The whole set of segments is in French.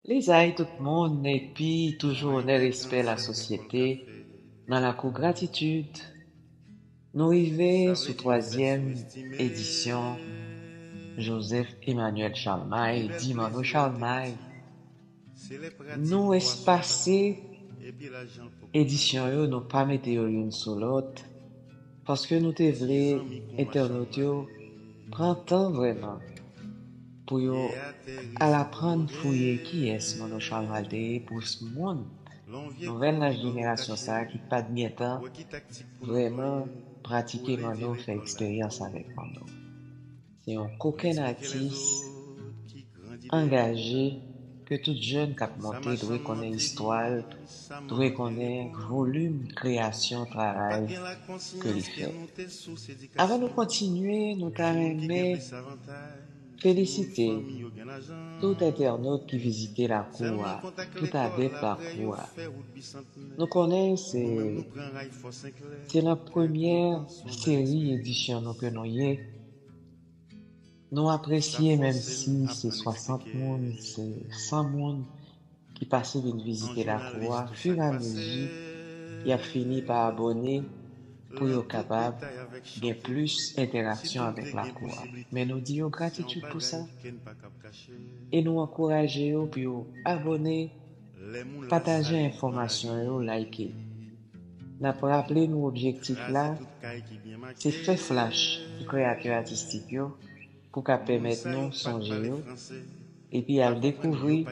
Les aïe tout le monde et puis toujours le respect la société. Dans la cour gratitude, nous arrivons sous troisième édition Joseph Emmanuel Charlemagne, Dimano Charlemagne. Nous espacé édition yo, nous pas mettre yo une sur l'autre parce que nous te vrai internautes yo prend temps vraiment pour yo à l'apprendre fouiller qui est Mano Charlemagne pour ce monde. Nouvelle la génération ça qui pas de bien temps vraiment pratiquer Mano, faire expérience avec Mano. C'est un coquin artiste engagé que tout jeune qui a monté doit connaître histoire, doit connaître volume, création, travail que il fait. Avant de continuer, nous t'aimerais féliciter tout internaute qui visitait la cour, tout adepte la cour. Nous connaissons, c'est la première série édition nous que nous y est. Nous apprécions même si c'est 60 monde, c'est 100 monde qui passent venir visiter la cour, fur et à mesure, il a fini par abonner pour être capable de plus d'interaction avec la cour. Mais nous disons gratitude pour ça et nous encourageons pour abonner, partager information et liker. N'a pas rappelé nos objectifs là, c'est faire flash pour créateur artistique yo, pour qu'à permettre nous songer yo, et puis à découvrir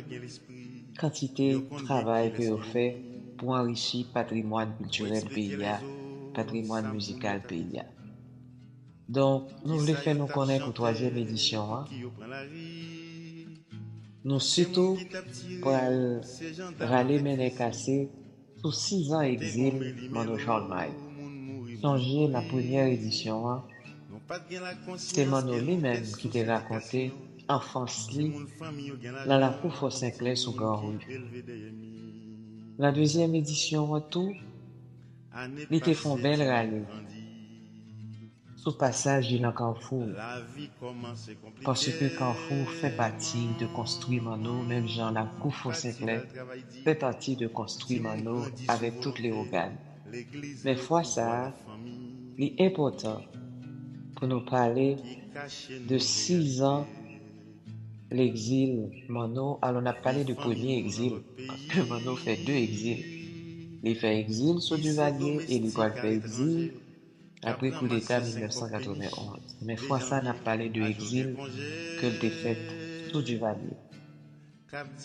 quantité de travail que vous fait pour enrichir patrimoine culturel pays, patrimoine musical pays. Donc, nous voulons faire nous connaître pour troisième édition. Nous surtout pour râler mener cassé sous 6 ans exil Mano Charlemagne. Songez la première édition, c'est Mano lui-même qui t'a raconté enfance li dans la cour Fort Saint-Clair sous Grand Rue. La deuxième édition, tout, il te font belle râler sous passage dans Carrefour. Parce que Carrefour fait partie de construire Mano, même Jean la cour Fort Saint-Clair fait partie de construire Mano avec toutes les organes. Mais fois ça, il est important pour nous parler de 6 ans l'exil Mano. Alors on a parlé du premier exil, parce que Mano fait 2 exils. Il fait exil sur Duvalier et il va faire exil après coup d'État 1991. Mais fois ça, on a parlé de exil que le fait sous Duvalier.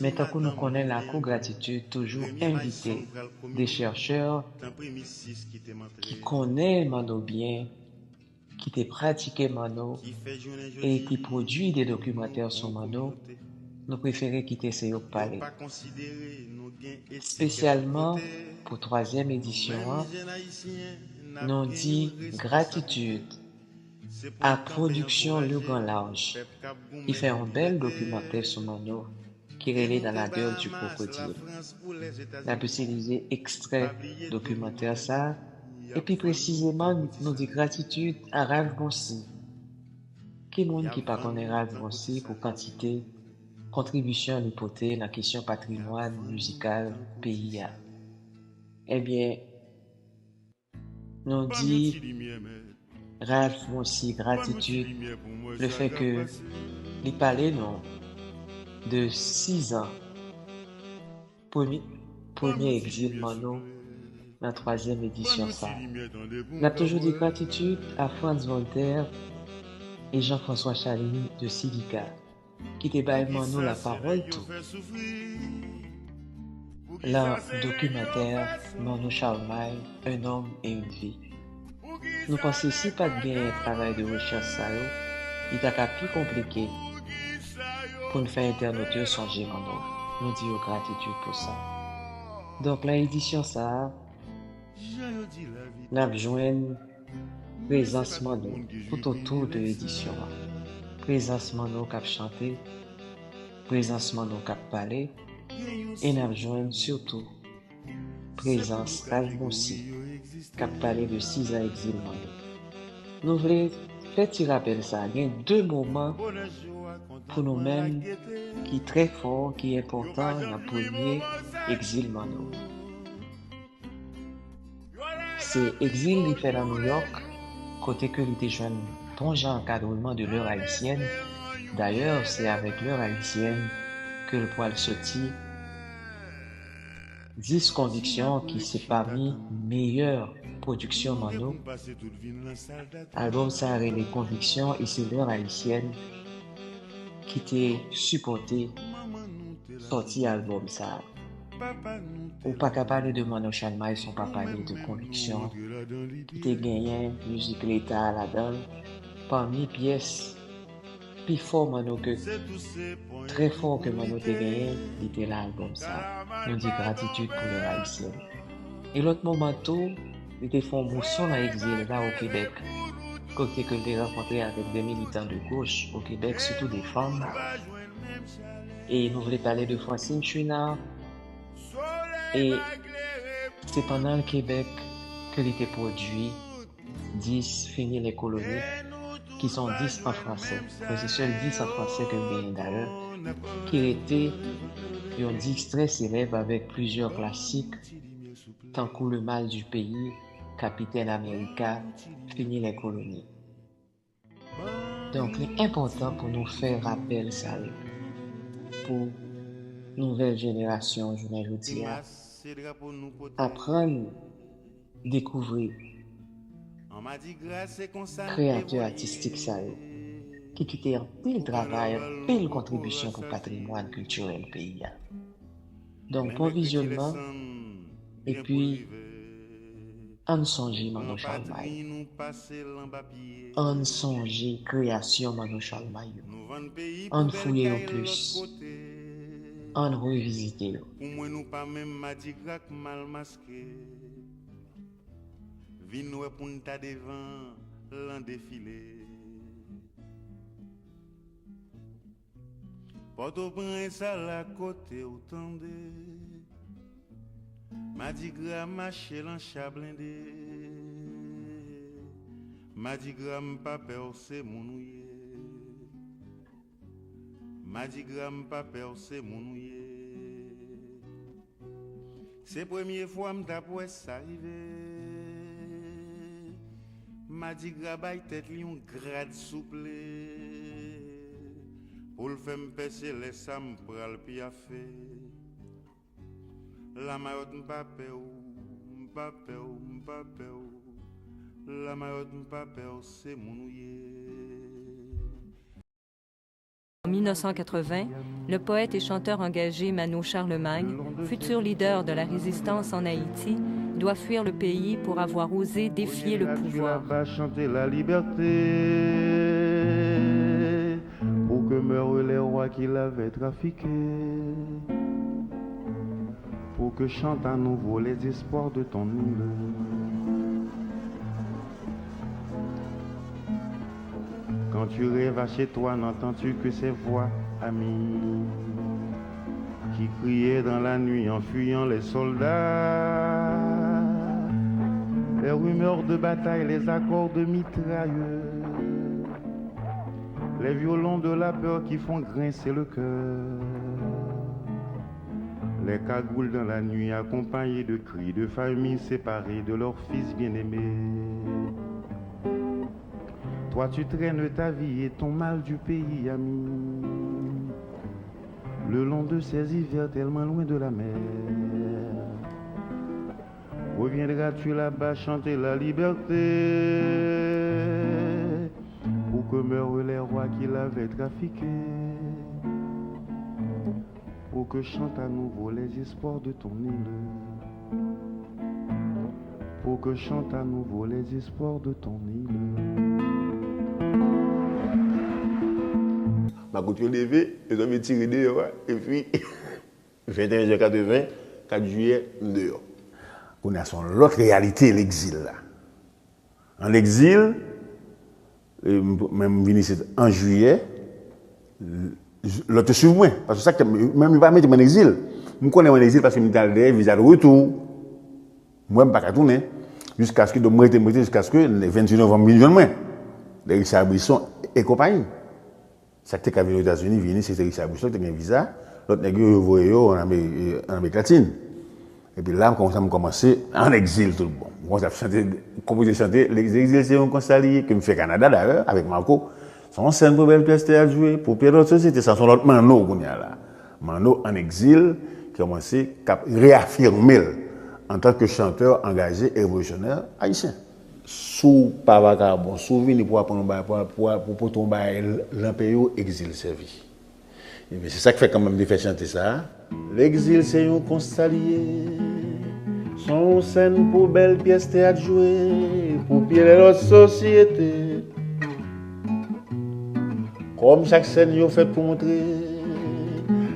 Mais tant que nous connaissons la cour gratitude, toujours inviter des chercheurs qui connaissent Mano bien, qui te pratiqué Mano et qui produit des documentaires sur Mano, nous préférons quitter ces parler. Spécialement pour troisième édition, nous dit gratitude à Production Le Grand Large. Il fait un bel documentaire sur Mano qui relève dans la gueule du crocodile. La possibilité extrait documentaire ça. Et puis précisément, nous dit gratitude à Ralph Bonsi. Qui est monde qui pas connaît Ralph Bonsi pour quantité contribution à l'hypothèse la question patrimoine musical pays. Eh bien, nous dit Ralph Bonsi gratitude le fait que il parlait non de 6 ans premier exil Mano dans la troisième édition ça. On a toujours dit gratitude à Franz Voltaire et Jean-François Chaligny de Civica qui débaillent Mano la parole tout. Le documentaire Mano Charlemagne, un homme et une vie. Nous pensons si pas de bien travail de recherche ça il est plus compliqué pour nous faire internautes songer Mano. Nous disons gratitude pour ça. Donc la édition ça, nous avons présence Mano tout autour de l'édition. Présence Mano qui a chanté, présence Mano qui a parlé, et nous avons surtout présence Ralph Bonsi qui a parlé de 6 ans exil Mano. Nous voulons faire petit rappel ça. Il y a 2 moments pour nous-mêmes qui est très fort, qui est important, dans le premier exil Mano. C'est exil qui fait dans New York, côté que l'été jeune, bon genre encadrement de l'heure haïtienne. D'ailleurs, c'est avec l'heure haïtienne que le poil sorti 10 convictions qui c'est parmi meilleures productions Mano. Album ça a les convictions et c'est l'heure haïtienne qui t'est supporté sorti album ça. Ou pas qu'à parler de Mano Chalmay, sont pas parler de convictions qui t'est gagné musique l'état là-dedans. Parmi pièces plus fort Mano que très fort que Mano t'est gagné, c'était l'album ça. Nous dit gratitude pour le haïtien. Et l'autre moment tout, il était fait un mousson à exil là au Québec. Côté que j'ai rencontré avec des militants de gauche au Québec, surtout des femmes. Et nous voulons parler de Francine Chouinard. Et c'est pendant le Québec que était produit 10 Fini les colonies, qui sont 10 en français. C'est seul 10 en français que j'ai d'ailleurs, qui étaient un 10 très célèbre avec plusieurs classiques, tant que Le mal du pays, Capitaine America, Fini les colonies. Donc, c'est important pour nous faire rappel ça, pour nouvelle génération, je veux dire, apprendre, découvrir, créateur artistique ça, qui quittait un pile travail, pile contribution pour le patrimoine culturel pays. Donc, pour visionnement, et puis, on songe Mano Chalmay. On songe création Mano Chalmay. On fouille au plus. On revisite. Pour nous pas même Madigrak mal masqué. Vino pour nous ta devant l'an défilé. Port-au-Prince à la côté autant de Madigrak marché l'en chablindé. Madigrak pas percé monouillé. Madigrak pas percé monouillé. C'est première fois m'ta pour ça arrivé. Madigrak bay tête li un grade souple. Pour le faire m'pesser les sam pral piafé. La mayotte m'pape ou. La mayotte m'pape c'est monouillé. En 1980, le poète et chanteur engagé Mano Charlemagne, futur leader de la résistance en Haïti, doit fuir le pays pour avoir osé défier le pouvoir. Chanter la liberté pour que meurent les rois qui l'avaient trafiqué. Pour que chante à nouveau les espoirs de ton île. Quand tu rêves à chez toi, n'entends-tu que ces voix amies qui criaient dans la nuit en fuyant les soldats? Les rumeurs de bataille, les accords de mitrailleux, les violons de la peur qui font grincer le cœur. Les cagoules dans la nuit accompagnés de cris de familles séparées de leurs fils bien-aimés. Toi tu traînes ta vie et ton mal du pays, ami, le long de ces hivers tellement loin de la mer. Reviendras-tu là-bas chanter la liberté pour que meurent les rois qui l'avaient trafiqué? Pour que chante à nouveau les espoirs de ton île. Pour que chante à nouveau les espoirs de ton île. Ma couture levée, les hommes tirés dehors, et puis 21 juin 80, 4 juillet, dehors. On a son l'autre réalité, l'exil là. En exil, même venu en juillet, l'autre suivre moi parce que ça même il va mettre en exil. Je connais en exil parce que je suis allé visa de retour. Moi je pas tourner jusqu'à ce que jusqu'à ce que le 28 novembre 2020 les Richard Brisson et compagnie. Ça qui est aux États-Unis, venu, c'était Richard Bouchon qui a un visa. L'autre nègre, il voyait en Amérique latine. Et puis là, on a commencé en exil tout le monde. On a chanté, l'exil, c'est un constat lié que me fait Canada d'ailleurs, avec Marco. Son scène pour belle pièce à jouer, pour Pierre d'autres sociétés, ça sont l'autre Mano qu'on y a là. Mano en exil, qui a commencé à réaffirmer en tant que chanteur engagé et révolutionnaire haïtien. Sous Pavaka, bon, souvenir pour tomber l'impérial exil servi. Mais c'est ça qui fait quand même de faire chanter ça. L'exil, c'est un constat lié. Son scène pour belle pièce théâtre jouer, pour Pierre d'autres sociétés. Comme chaque scène yo fait pour montrer,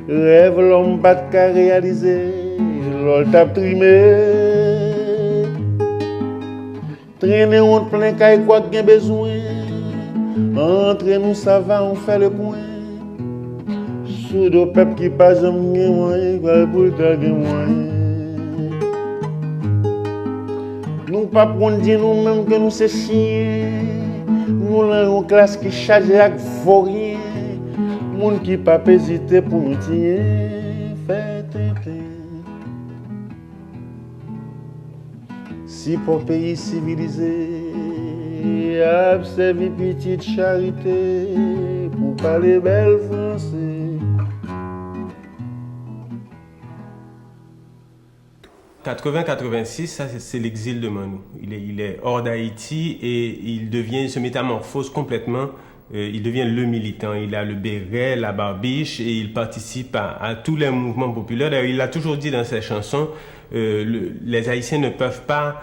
rêve l'homme pas de réaliser, l'ol t'a trimé. Traîner on plein caille quoi que besoin, entre nous ça va on fait le point. Sous de peuple qui pas jamais moyen, pour ta moyen. Nous pas pour dire nous même que nous c'est chiens. Nous avons une classe qui charge avec vos rien. Moun qui pas hésiter pour nous tirer. Si pour pays civilisé, observer petite charité pour parler belle français. En 80-86, ça c'est l'exil de Manu. Il est hors d'Haïti et il se métamorphose complètement. Il devient le militant. Il a le béret, la barbiche et il participe à tous les mouvements populaires. D'ailleurs, il a toujours dit dans ses chansons, les Haïtiens ne peuvent pas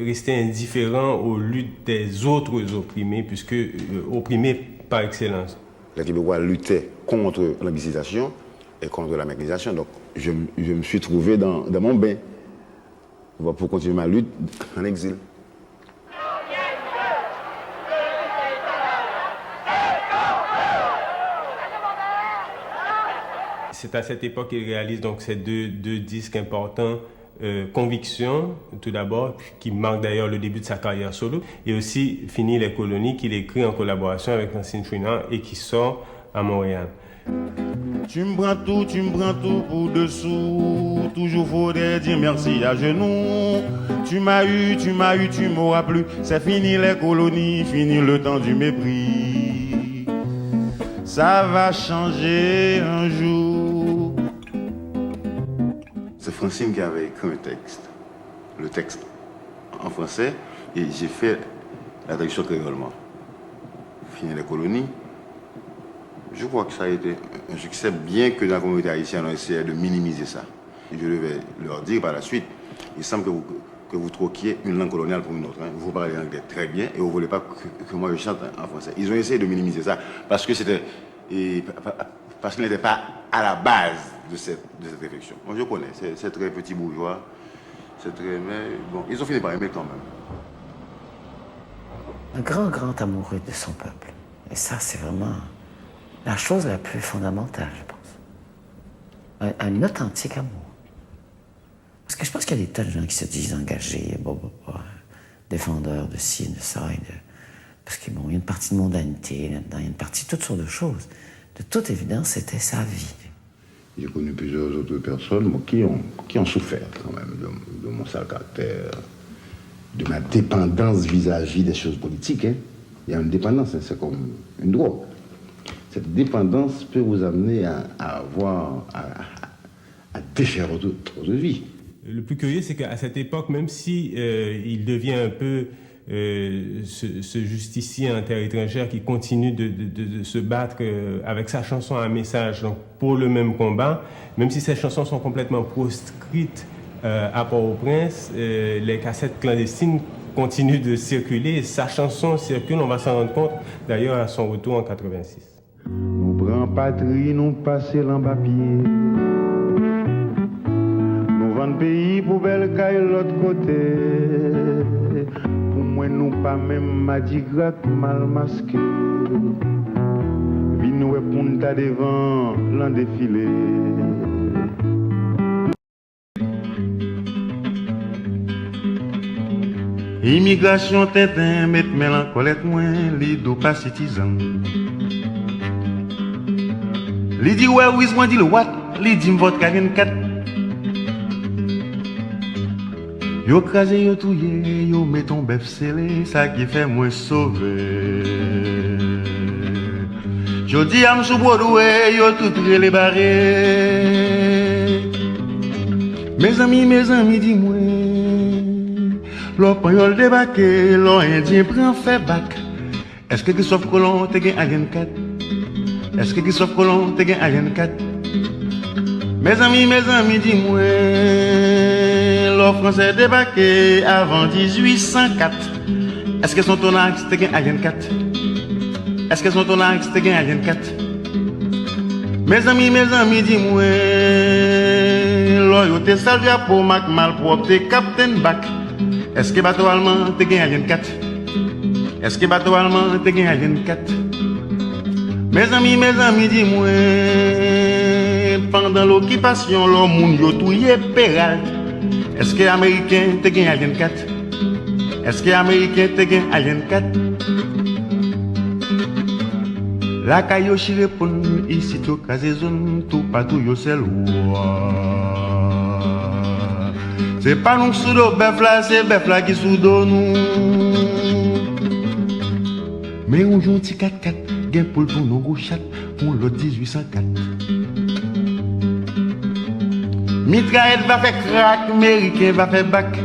rester indifférents aux luttes des autres opprimés, puisque opprimés par excellence. Les Québécois luttaient contre l'anglicisation et contre la mécanisation. Donc, je me suis trouvé dans mon bain pour continuer ma lutte en exil. C'est à cette époque qu'il réalise donc ces deux disques importants, Conviction, tout d'abord, qui marque d'ailleurs le début de sa carrière solo, et aussi Fini les colonies, qu'il écrit en collaboration avec Francine Chouinard et qui sort à Montréal. Tu me prends tout pour dessous. Toujours faudrait dire merci à genoux. Tu m'as eu, tu m'auras plu. C'est fini les colonies, fini le temps du mépris. Ça va changer un jour. C'est Francine qui avait écrit le texte en français, et j'ai fait la traduction créolement. Fini les colonies. Je crois que ça a été un succès, bien que dans la communauté haïtienne, on essayait de minimiser ça. Et je devais leur dire par la suite, il semble que vous troquiez une langue coloniale pour une autre. Hein. Vous parlez anglais très bien et vous ne voulez pas que moi je chante en français. Ils ont essayé de minimiser ça parce que qu'il n'était pas à la base de cette réflexion. Moi je connais, c'est très petit bourgeois, c'est très... Mais bon, ils ont fini par aimer quand même. Un grand amoureux de son peuple. Et ça, c'est vraiment la chose la plus fondamentale, je pense. Un authentique amour. Parce que je pense qu'il y a des tas de gens qui se disent engagés, défendeurs de ci, de ça, parce qu'il y a une partie de mondanité là-dedans, il y a une partie de toutes sortes de choses. De toute évidence, c'était sa vie. J'ai connu plusieurs autres personnes qui ont souffert quand même de mon sale caractère, de ma dépendance vis-à-vis des choses politiques. Hein. Il y a une dépendance, hein, c'est comme une drogue. Cette dépendance peut vous amener à défaire votre vie. Le plus curieux, c'est qu'à cette époque, même si il devient un peu ce justicier en terre étrangère qui continue de se battre avec sa chanson à message donc pour le même combat, même si ces chansons sont complètement proscrites à Port-au-Prince, les cassettes clandestines continuent de circuler et sa chanson circule, on va s'en rendre compte d'ailleurs à son retour en 86. Nous prenons patrie, nous passons l'en-papier. Nous vendons pays pour belle caille l'autre côté. Pour moi, nous pas même madigrat mal masqué. Vie nous est pour nous devant l'en défilé. Immigration tintin, met mélancolette moins, les dos pas citizen. Li dit ouais, oui, moi dit le what? Li dit m'vote 44. Yo crasé, yo touye, yo met ton bœuf scellé, ça qui fait moins sauver. Je dis à m'sou Broadway, yo tout les barrés. Mes amis, dis-moi, l'on prend le débarqué, l'on indien prend fait bac. Est-ce que Christophe Colomb te gagne Alien 4? Est-ce que Christophe Colomb te gagne Alien 4? Mes amis, dis-moi, l'on français débarqué avant 1804. Est-ce que son tonax te gagne Alien 4? Est-ce que son tonax te gagne Alien 4? Mes amis, dis-moi, l'on te salvia pour Mac malpropre te Captain Bac. Est-ce que bateau allemand te gagne Alien 4? Est-ce que bateau allemand te gagne Alien 4? Mes amis, dis-moi, pendant l'occupation, l'homme yo touye Peralt. Est-ce que américain te gagne Alien 4? Est-ce que américain te gagne Alien 4? La caillou répond ici tout casé zone tout partout yo c'est loi. C'est pas nous sous d'eau bœuf là, c'est bœuf là qui sous d'eau nous. Mais on joue un petit 4-4, gain pour nos gros chat pour le 1804. Mitraillette va faire crack, américain va faire bac.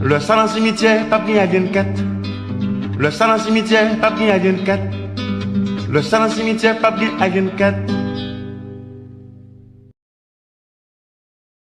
Le salon cimetière, pas bien à 24. Le salon cimetière, pas bien à 24. Le salon cimetière, pas bien à 24.